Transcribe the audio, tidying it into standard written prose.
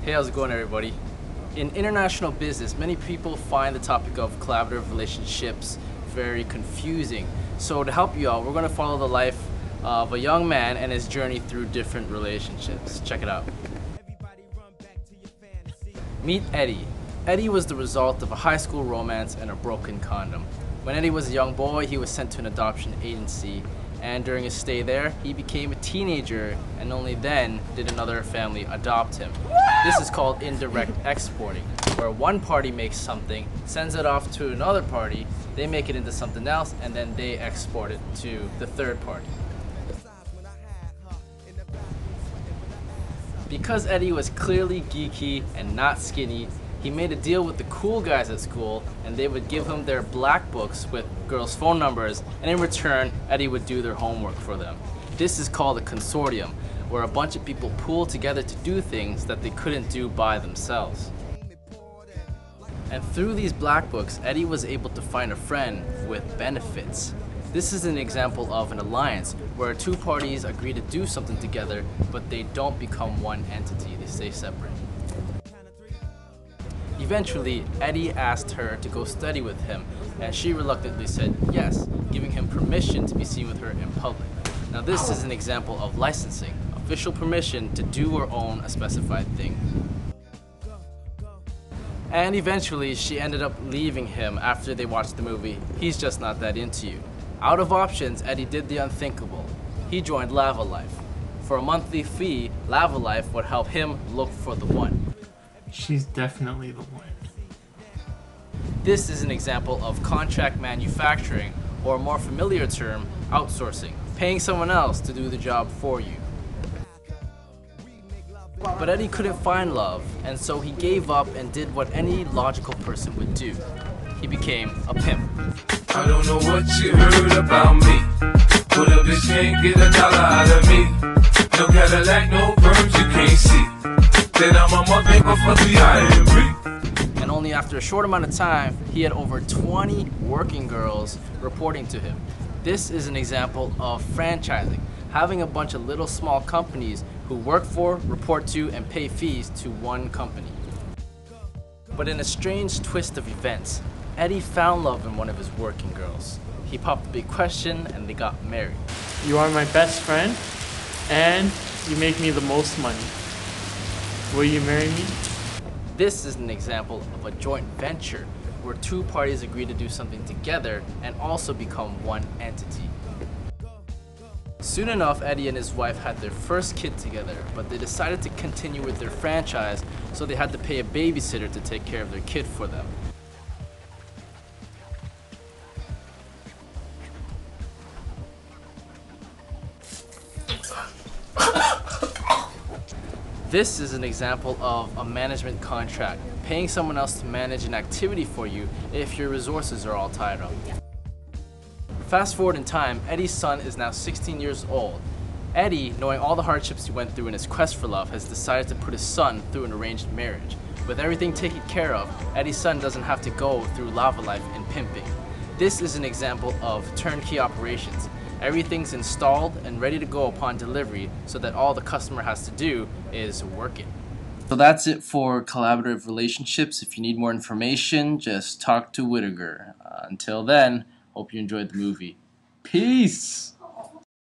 Hey, how's it going, everybody? In international business, many people find the topic of collaborative relationships very confusing. So to help you out, we're going to follow the life of a young man and his journey through different relationships. Check it out. Meet Eddie. Eddie was the result of a high school romance and a broken condom. When Eddie was a young boy, he was sent to an adoption agency, and during his stay there, he became a teenager, and only then did another family adopt him. This is called indirect exporting, where one party makes something, sends it off to another party, they make it into something else, and then they export it to the third party. Because Eddie was clearly geeky and not skinny, he made a deal with the cool guys at school, and they would give him their black books with girls' phone numbers, and in return, Eddie would do their homework for them. This is called a consortium, where a bunch of people pool together to do things that they couldn't do by themselves. And through these black books, Eddie was able to find a friend with benefits. This is an example of an alliance where two parties agree to do something together, but they don't become one entity, they stay separate. Eventually, Eddie asked her to go study with him, and she reluctantly said yes, giving him permission to be seen with her in public. Now this is an example of licensing, official permission to do or own a specified thing. And eventually, she ended up leaving him after they watched the movie He's Just Not That Into You. Out of options, Eddie did the unthinkable. He joined Lava Life. For a monthly fee, Lava Life would help him look for the one. She's definitely the one. This is an example of contract manufacturing, or a more familiar term, outsourcing, paying someone else to do the job for you. But Eddie couldn't find love, and so he gave up and did what any logical person would do. He became a pimp. I don't know what you heard about me, but a bitch can't get $1 out of me. No Cadillac, no perms you can't see. Then I'm a motherfucker, I And only after a short amount of time, he had over 20 working girls reporting to him. This is an example of franchising, having a bunch of little small companies who work for, report to, and pay fees to one company. But in a strange twist of events, Eddie found love in one of his working girls. He popped the big question, and they got married. You are my best friend, and you make me the most money. Will you marry me? This is an example of a joint venture where two parties agree to do something together and also become one entity. Soon enough, Eddie and his wife had their first kid together, but they decided to continue with their franchise, so they had to pay a babysitter to take care of their kid for them. This is an example of a management contract, paying someone else to manage an activity for you if your resources are all tied up. Fast forward in time, Eddie's son is now 16 years old. Eddie, knowing all the hardships he went through in his quest for love, has decided to put his son through an arranged marriage. With everything taken care of, Eddie's son doesn't have to go through Lava Life and pimping. This is an example of turnkey operations. Everything's installed and ready to go upon delivery, so that all the customer has to do is work it. So that's it for collaborative relationships. If you need more information, just talk to Whittaker. Until then, hope you enjoyed the movie. Peace!